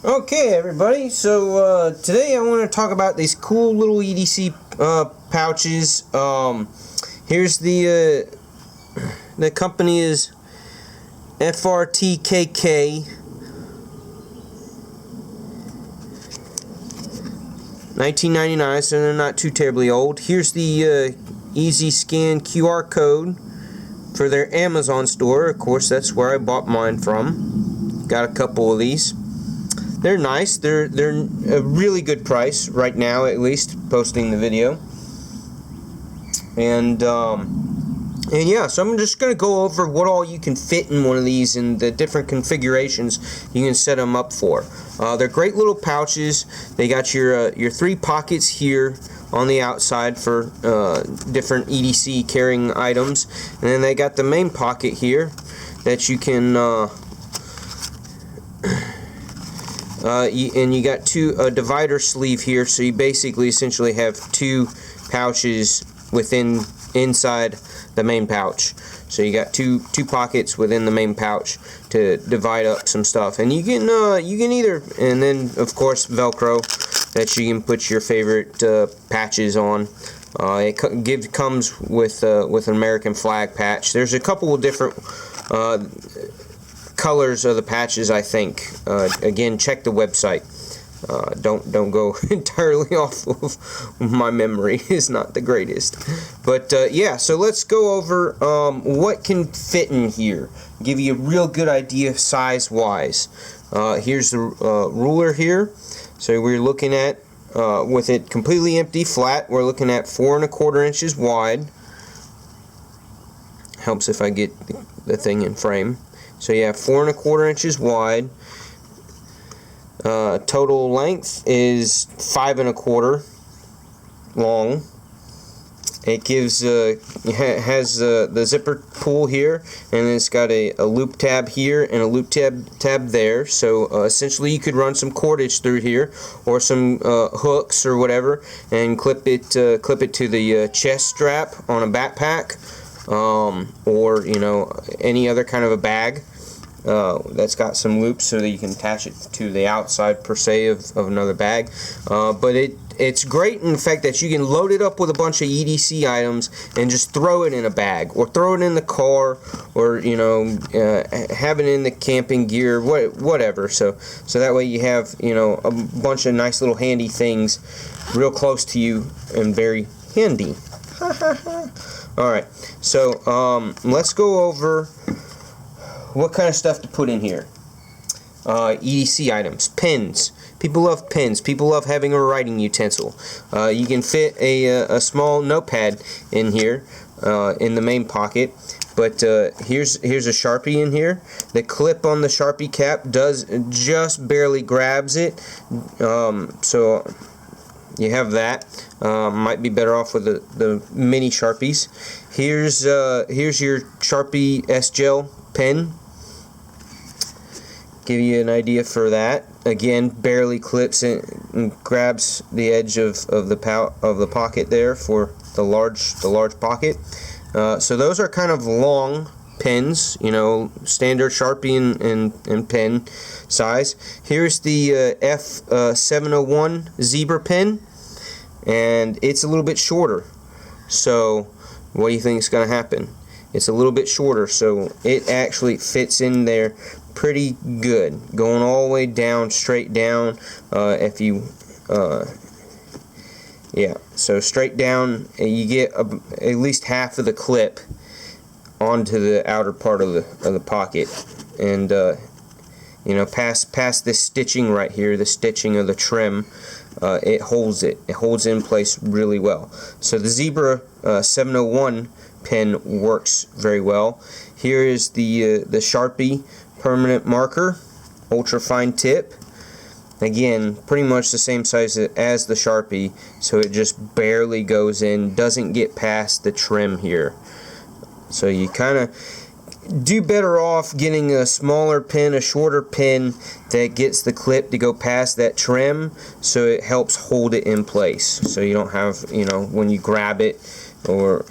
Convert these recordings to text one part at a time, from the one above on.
Okay, everybody, so today I want to talk about these cool little EDC pouches. Here's the company is FRTKK 1999, so they're not too terribly old. Here's the easy scan QR code for their Amazon store. Of course, that's where I bought mine from. Got a couple of these. They're nice. They're a really good price right now, at least, posting the video. And yeah, so I'm just going to go over what all you can fit in one of these and the different configurations you can set them up for. They're great little pouches. They got your 3 pockets here on the outside for different EDC carrying items, and then they got the main pocket here that you can and you got a divider sleeve here, so you basically essentially have 2 pouches inside the main pouch. So you got two pockets within the main pouch to divide up some stuff, and you can either, and then of course Velcro that you can put your favorite patches on. It comes with an American flag patch. There's a couple of different colors of the patches, I think. Again, check the website. Don't go entirely off of my memory. Is not the greatest. But yeah, so let's go over what can fit in here. Give you a real good idea size wise. Here's the ruler here. So we're looking at with it completely empty, flat, we're looking at 4 1/4 inches wide. Helps if I get the thing in frame. So yeah, 4 1/4 inches wide. Total length is 5 1/4 long. It gives has the zipper pull here, and it's got a loop tab here and a loop tab there. So essentially, you could run some cordage through here, or some hooks or whatever, and clip it to the chest strap on a backpack, or any other kind of a bag. That's got some loops so that you can attach it to the outside per se of another bag. But it's great in the fact that you can load it up with a bunch of EDC items and just throw it in a bag, or throw it in the car, or have it in the camping gear, whatever. So that way you have a bunch of nice little handy things real close to you and very handy. Alright, so let's go over what kind of stuff to put in here. EDC items. Pens. People love pens. People love having a writing utensil. You can fit a small notepad in here in the main pocket. But here's a Sharpie in here. The clip on the Sharpie cap just barely grabs it. So you have that. Might be better off with the mini Sharpies. Here's your Sharpie S-Gel pen. Give you an idea for that. Again, barely clips and grabs the edge of the pocket there for the large pocket. So those are kind of long pens, standard Sharpie and pen size. Here's the F701 zebra pen, and it's a little bit shorter. So what do you think is going to happen? It's a little bit shorter, so it actually fits in there pretty good, going all the way down, straight down. If you yeah, so straight down, you get at least half of the clip onto the outer part of the pocket, and past this stitching right here, the stitching of the trim, it holds in place really well. So the Zebra 701 pen works very well. Here is the Sharpie permanent marker, ultra fine tip. Again, pretty much the same size as the Sharpie, so it just barely goes in, doesn't get past the trim here. So you kind of do better off getting a smaller pen, a shorter pen that gets the clip to go past that trim, so it helps hold it in place. So you don't have, when you grab it or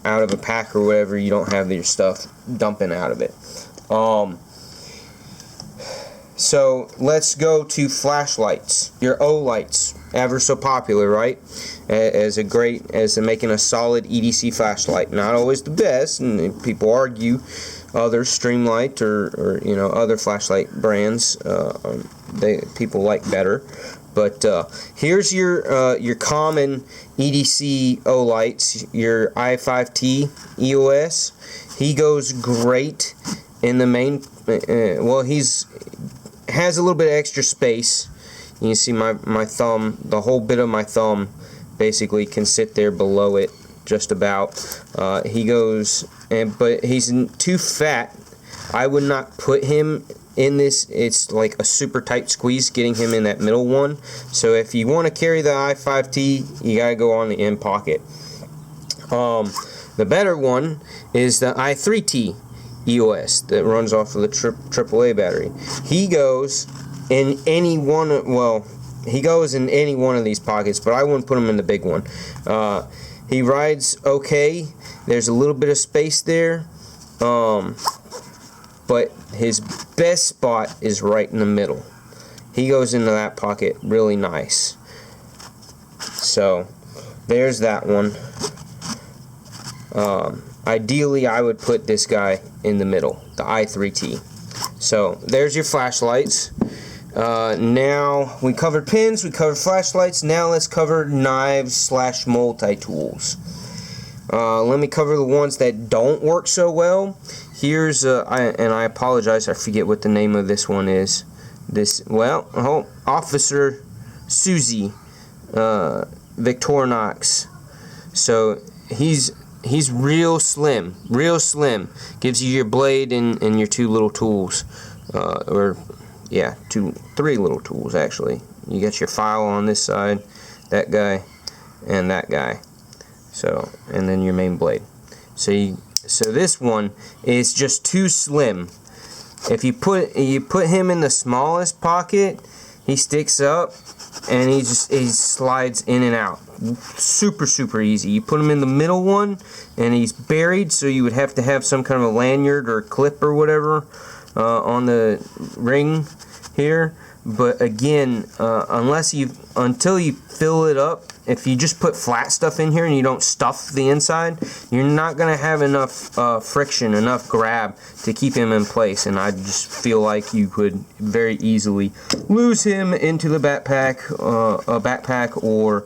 out of a pack or whatever, you don't have your stuff dumping out of it. So let's go to flashlights. Your O-lights, ever so popular, right? As making a solid EDC flashlight. Not always the best, and people argue other Streamlight or you know, other flashlight brands people like better. But here's your common EDC O-lights, your i5T EOS. He goes great in the main. Well, has a little bit of extra space. You can see my thumb, the whole bit of my thumb basically can sit there below it, just about. He goes, but he's too fat. I would not put him in this. It's like a super tight squeeze getting him in that middle one. So if you want to carry the i5T, you gotta go on the end pocket. The better one is the i3T EOS that runs off of the AAA battery. He goes in any one. Well, he goes in any one of these pockets, but I wouldn't put him in the big one. He rides okay. There's a little bit of space there, but his best spot is right in the middle. He goes into that pocket really nice. So there's that one. Ideally, I would put this guy in the middle, the i3T. So there's your flashlights. Now we covered pins, we covered flashlights. Now let's cover knives / multi-tools. Let me cover the ones that don't work so well. Here's I apologize, I forget what the name of this one is. Officer Susie Victorinox. So he's real slim, gives you your blade and your two little tools, three little tools actually. You got your file on this side, that guy, and that guy. So, and then your main blade. So this one is just too slim. If you put him in the smallest pocket, he sticks up and he slides in and out. Super easy. You put him in the middle one and he's buried, so you would have to have some kind of a lanyard or clip or whatever on the ring here. But again, until you fill it up, if you just put flat stuff in here and you don't stuff the inside, you're not going to have enough friction, enough grab to keep him in place. And I just feel like you could very easily lose him into the backpack or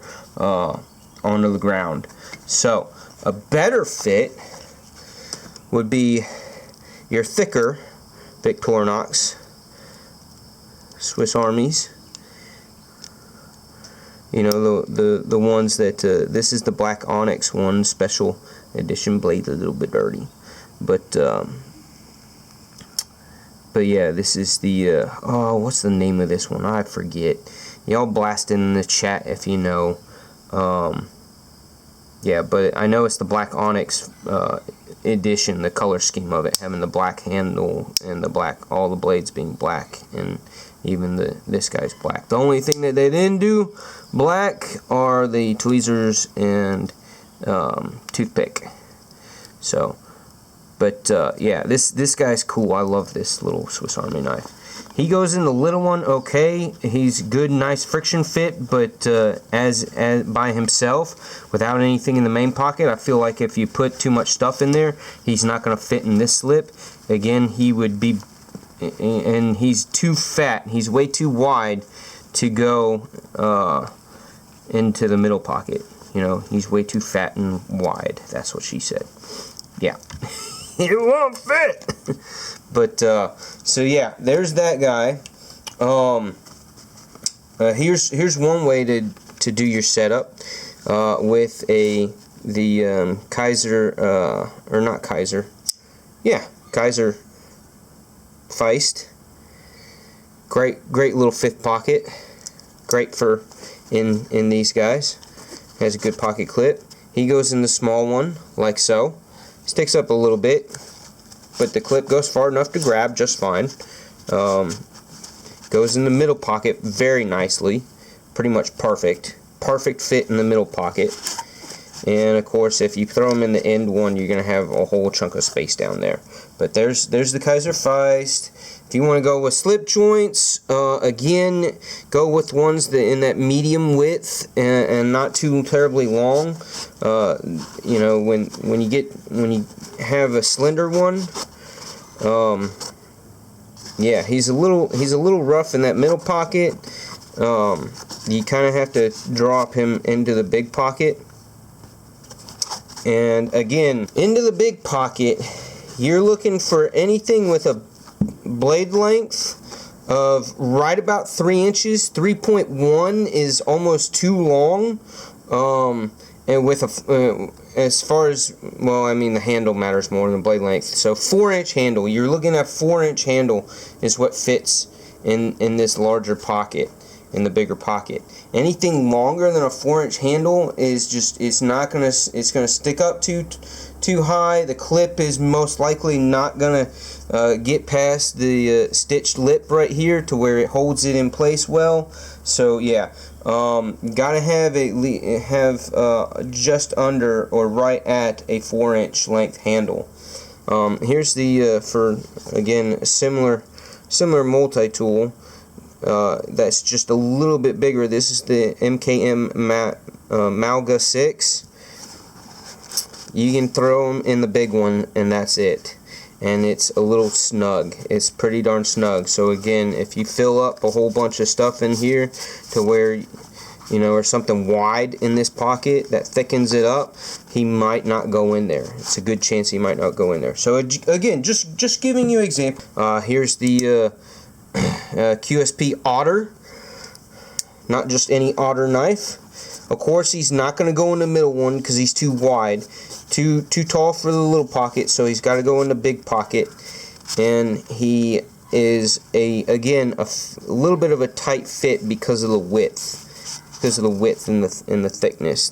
onto the ground. So a better fit would be your thicker Victorinox Swiss Armies. You know, the ones that this is the black onyx one, special edition blade, a little bit dirty, but yeah, this is the what's the name of this one? I forget. Y'all blast it in the chat if you know. Yeah, but I know it's the black onyx edition, the color scheme of it, having the black handle and the black, all the blades being black, and even this guy's black. The only thing that they didn't do black are the tweezers and toothpick. So, but yeah, this guy's cool. I love this little Swiss Army knife. He goes in the little one okay. He's good, nice friction fit, but as by himself, without anything in the main pocket, I feel like if you put too much stuff in there, he's not going to fit in this slip. Again, he would be, and he's too fat. He's way too wide to go into the middle pocket. You know, he's way too fat and wide. That's what she said. Yeah. It won't fit. But so yeah, there's that guy. Here's one way to do your setup with the Kaiser or not Kaiser. Yeah, Kaiser Feist. Great little fifth pocket. Great for in these guys. Has a good pocket clip. He goes in the small one like so. Sticks up a little bit, but the clip goes far enough to grab just fine. Goes in the middle pocket very nicely, pretty much perfect fit in the middle pocket. And of course, if you throw them in the end one, you're gonna have a whole chunk of space down there. But there's the Kaiser Feist. If you want to go with slip joints, again, go with ones that in that medium width and not too terribly long. You know, when you have a slender one, yeah, he's a little rough in that middle pocket. You kind of have to drop him into the big pocket. And again, into the big pocket, you're looking for anything with a blade length of right about 3 inches. 3.1 is almost too long. And with as far as, well, I mean, the handle matters more than the blade length. So 4-inch handle. You're looking at 4-inch handle is what fits in this larger pocket, in the bigger pocket. Anything longer than a 4-inch handle is just, it's gonna stick up too high. The clip is most likely not gonna get past the stitched lip right here to where it holds it in place well. So yeah, gotta have just under or right at a 4-inch length handle. Here's the for again a similar multi-tool. That's just a little bit bigger. This is the MKM Malga 6. You can throw them in the big one and that's it. And it's a little snug. It's pretty darn snug. So again, if you fill up a whole bunch of stuff in here to where, you know, or something wide in this pocket that thickens it up, he might not go in there. It's a good chance he might not go in there. So again, just giving you an example. Here's the QSP Otter, not just any otter knife. Of course, he's not going to go in the middle one because he's too wide, too tall for the little pocket, so he's got to go in the big pocket. And he is a little bit of a tight fit because of the width, and the thickness.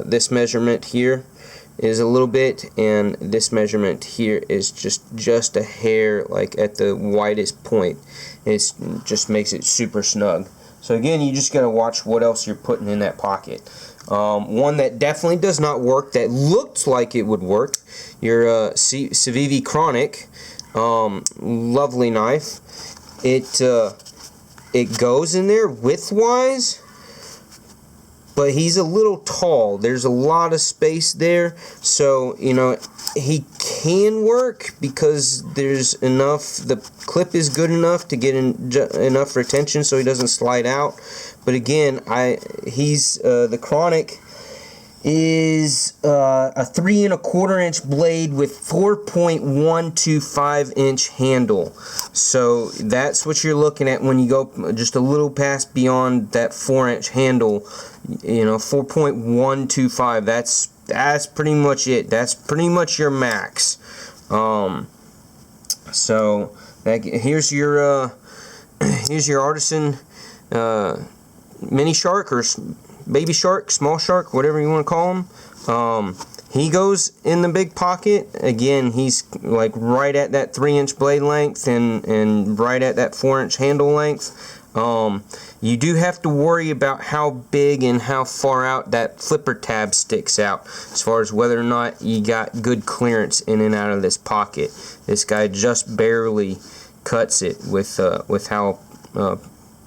This measurement here is a little bit, and this measurement here is just a hair, like at the widest point. It just makes it super snug. So again, you just gotta watch what else you're putting in that pocket. One that definitely does not work, that looked like it would work, your Civivi Chronic, lovely knife. It goes in there width-wise, but he's a little tall. There's a lot of space there, so you know he can work because there's enough. The clip is good enough to get enough retention so he doesn't slide out. But again, the Chronic is a 3 1/4 inch blade with 4.125 inch handle. So that's what you're looking at when you go just a little past beyond that 4-inch handle. You know, 4.125. That's pretty much it. That's pretty much your max. So here's your Artisan mini shark or baby shark, small shark, whatever you want to call him. He goes in the big pocket. Again, he's like right at that 3-inch blade length and right at that 4-inch handle length. You do have to worry about how big and how far out that flipper tab sticks out, as far as whether or not you got good clearance in and out of this pocket. This guy just barely cuts it with how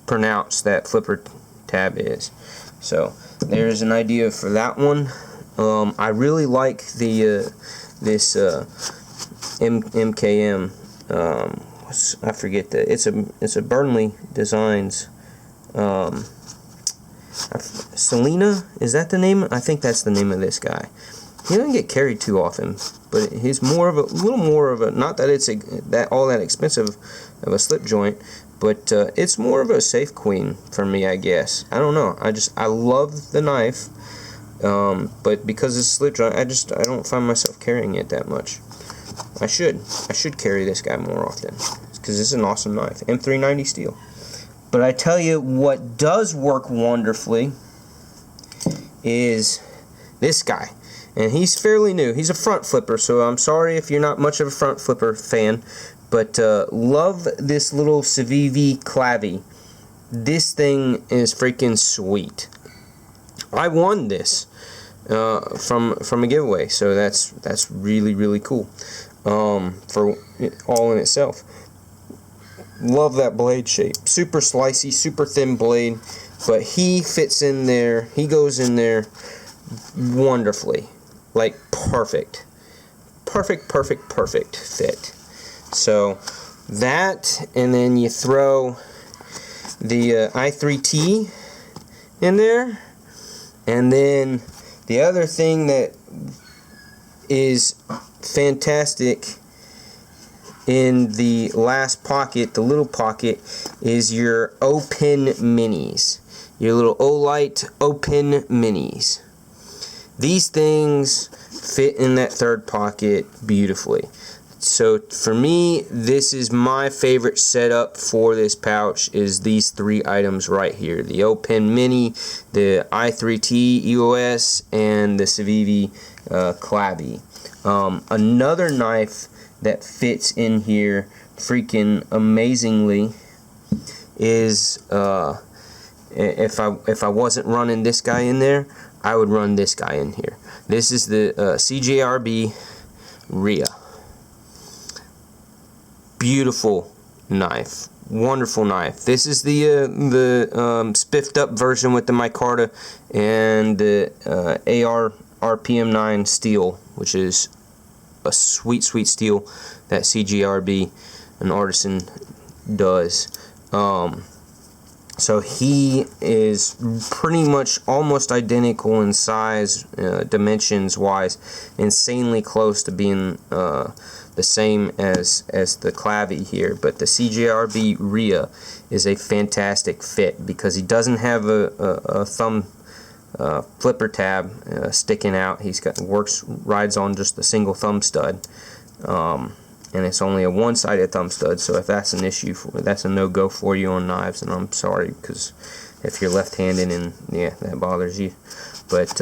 pronounced that flipper tab is. So there's an idea for that one. I really like the this MKM. I forget it's a Burnley Designs. Selena, is that the name? I think that's the name of this guy. He doesn't get carried too often, but he's little more of a, not that it's all that expensive of a slip joint, but it's more of a safe queen for me, I guess. I don't know. I love the knife, but because it's a slip joint, I don't find myself carrying it that much. I should carry this guy more often because it's an awesome knife. M390 steel. But I tell you what does work wonderfully is this guy. And he's fairly new. He's a front flipper, so I'm sorry if you're not much of a front flipper fan. But love this little Civivi Clavy. This thing is freaking sweet. I won this from a giveaway, so that's really, really cool for all in itself. love that blade shape. Super slicey, super thin blade, but he fits in there. He goes in there wonderfully, like perfect fit. So that, and then you throw the i3T in there, and then the other thing that is fantastic in the last pocket, the little pocket, is your O-Pen minis, your little Olight O-Pen minis. These things fit in that third pocket beautifully. So for me, this is my favorite setup for this pouch, is these three items right here: the O-Pen Mini, the i3T EOS, and the Civivi Clavi. Another knife that fits in here freaking amazingly is, if I wasn't running this guy in there, I would run this guy in here. This is the CJRB Rhea. Beautiful knife, wonderful knife. This is the spiffed up version with the micarta and the AR RPM 9 steel, which is a sweet steel that CJRB, an artisan, does. So he is pretty much almost identical in size, dimensions wise, insanely close to being the same as the Clavi here. But the CJRB Rhea is a fantastic fit because he doesn't have a thumb flipper tab sticking out. He's got rides on just a single thumb stud, and it's only a one-sided thumb stud. So if that's an issue, that's a no-go for you on knives, and I'm sorry, because if you're left-handed, and yeah, that bothers you. But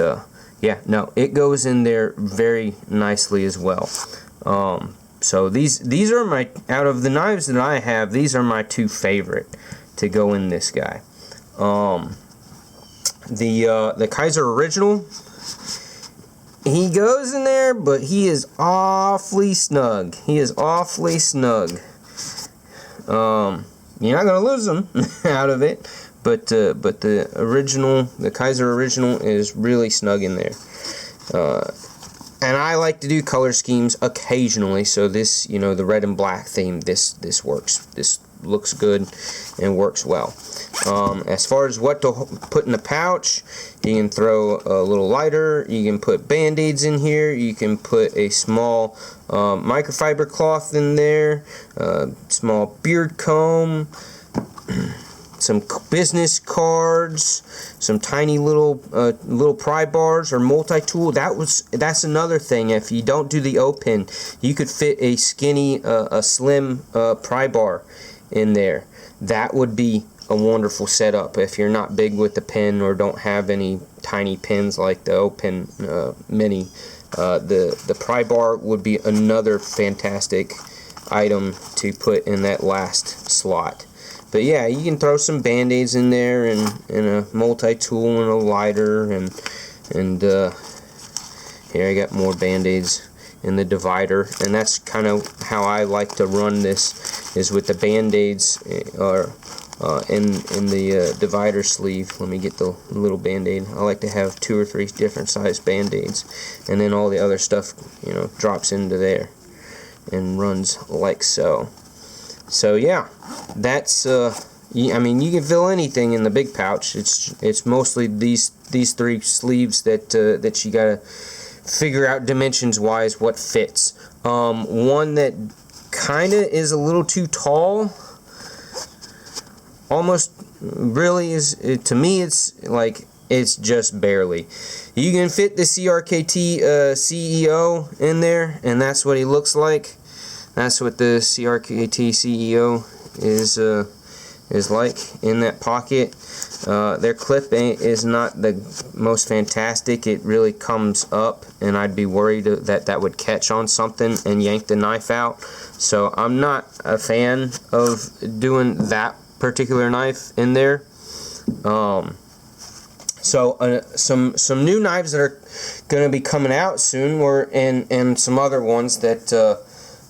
yeah, no, it goes in there very nicely as well. So these are my, out of the knives that I have, these are my two favorite to go in this guy. The Kizer Original, he goes in there, but he is awfully snug. He is awfully snug. You're not gonna lose him out of it, but the original, the Kizer Original, is really snug in there. And I like to do color schemes occasionally, so this, you know, the red and black theme, this works. This looks good and works well. As far as what to put in the pouch, you can throw a little lighter, you can put band-aids in here, you can put a small microfiber cloth in there, small beard comb, some business cards, some tiny little pry bars or multi-tool. That's another thing. If you don't do the O-Pen, you could fit a skinny, a slim pry bar in there. That would be a wonderful setup if you're not big with the pen or don't have any tiny pins like the O-Pen Mini. The pry bar would be another fantastic item to put in that last slot. But yeah, you can throw some band-aids in there, and a multi-tool and a lighter, and here I got more band-aids in the divider. And that's kind of how I like to run this, is with the band-aids or in the divider sleeve. Let me get the little band-aid. I like to have 2 or 3 different size band-aids, and then all the other stuff, you know, drops into there and runs like so. So yeah, that's I mean, you can fill anything in the big pouch. It's mostly these 3 sleeves that you gotta figure out dimensions wise what fits. One that kinda is a little too tall, almost really is, to me it's like, it's just barely. You can fit the CRKT CEO in there, and that's what he looks like. That's what the CRKT CEO is like in that pocket. Their clip is not the most fantastic. It really comes up, and I'd be worried that would catch on something and yank the knife out. So I'm not a fan of doing that particular knife in there. So some new knives that are going to be coming out soon, and some other ones that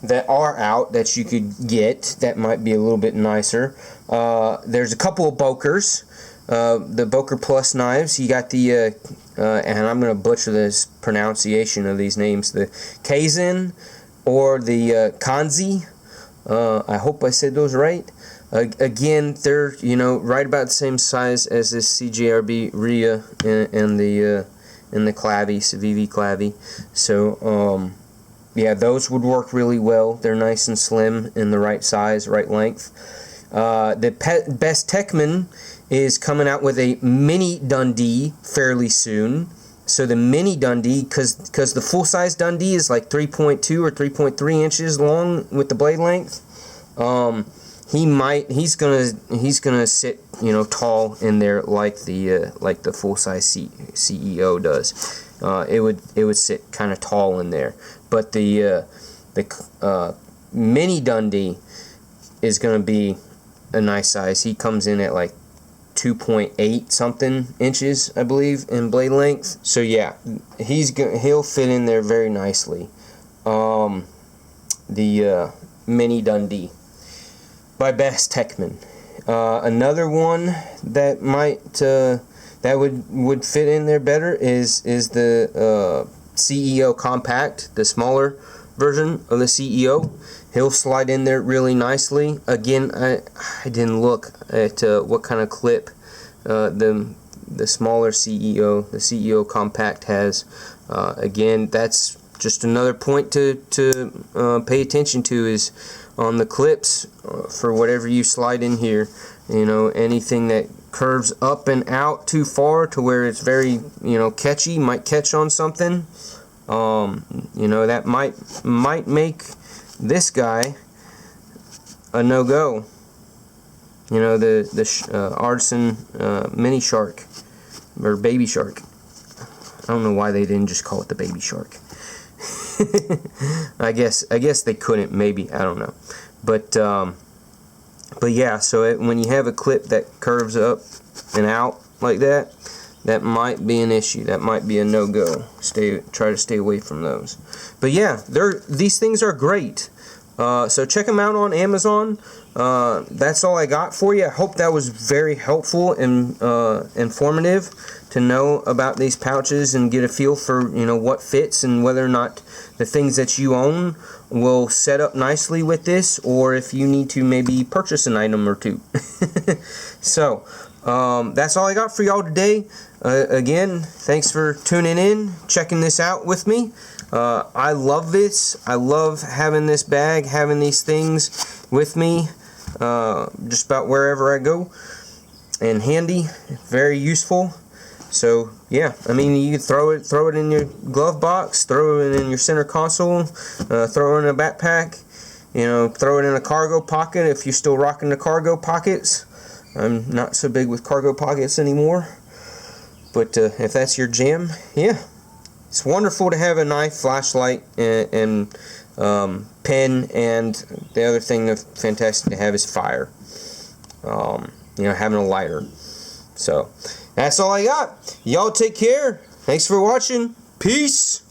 that are out that you could get that might be a little bit nicer. There's a couple of Bokers, the Boker Plus knives. You got the, and I'm going to butcher this pronunciation of these names, the Kaizen or the Kanzi. I hope I said those right. Again, they're, you know, right about the same size as this CJRB Rhea and the Clavy, Civivi Clavy. So, yeah, those would work really well. They're nice and slim in the right size, right length. The Best Techman is coming out with a Mini Dundee fairly soon. So the Mini Dundee, because the full-size Dundee is like 3.2 or 3.3 inches long with the blade length. He's gonna sit, you know, tall in there like the full-size CEO does. It would sit kind of tall in there. But the Mini Dundee is gonna be a nice size. He comes in at like 2.8 something inches, I believe, in blade length. So yeah, he'll fit in there very nicely. The Mini Dundee by Best Techman. Another one that might that would fit in there better is the CEO Compact, the smaller version of the CEO. He'll slide in there really nicely. Again, I didn't look at what kind of clip the smaller CEO, the CEO Compact has. Again, that's just another point to pay attention to, is on the clips for whatever you slide in here. You know, anything that curves up and out too far to where it's very, you know, catchy, might catch on something. You know, that might make this guy a no-go. You know, the Artisan Mini Shark or Baby Shark. I don't know why they didn't just call it the Baby Shark. I guess they couldn't. Maybe, I don't know. But yeah. So when you have a clip that curves up and out like that, that might be an issue. That might be a no-go. Try to stay away from those. But yeah, these things are great. So check them out on Amazon. That's all I got for you. I hope that was very helpful and informative to know about these pouches and get a feel for, you know, what fits and whether or not the things that you own will set up nicely with this, or if you need to maybe purchase an item or two. So that's all I got for y'all today. Again, thanks for tuning in, checking this out with me. I love this. I love having this bag, having these things with me just about wherever I go, and handy, very useful. So yeah, I mean, you can throw it in your glove box, throw it in your center console, throw it in a backpack, you know, throw it in a cargo pocket if you're still rocking the cargo pockets. I'm not so big with cargo pockets anymore, but if that's your jam, yeah, it's wonderful to have a knife, flashlight, and pen, and the other thing that's fantastic to have is fire. You know, having a lighter. So that's all I got. Y'all take care. Thanks for watching. Peace.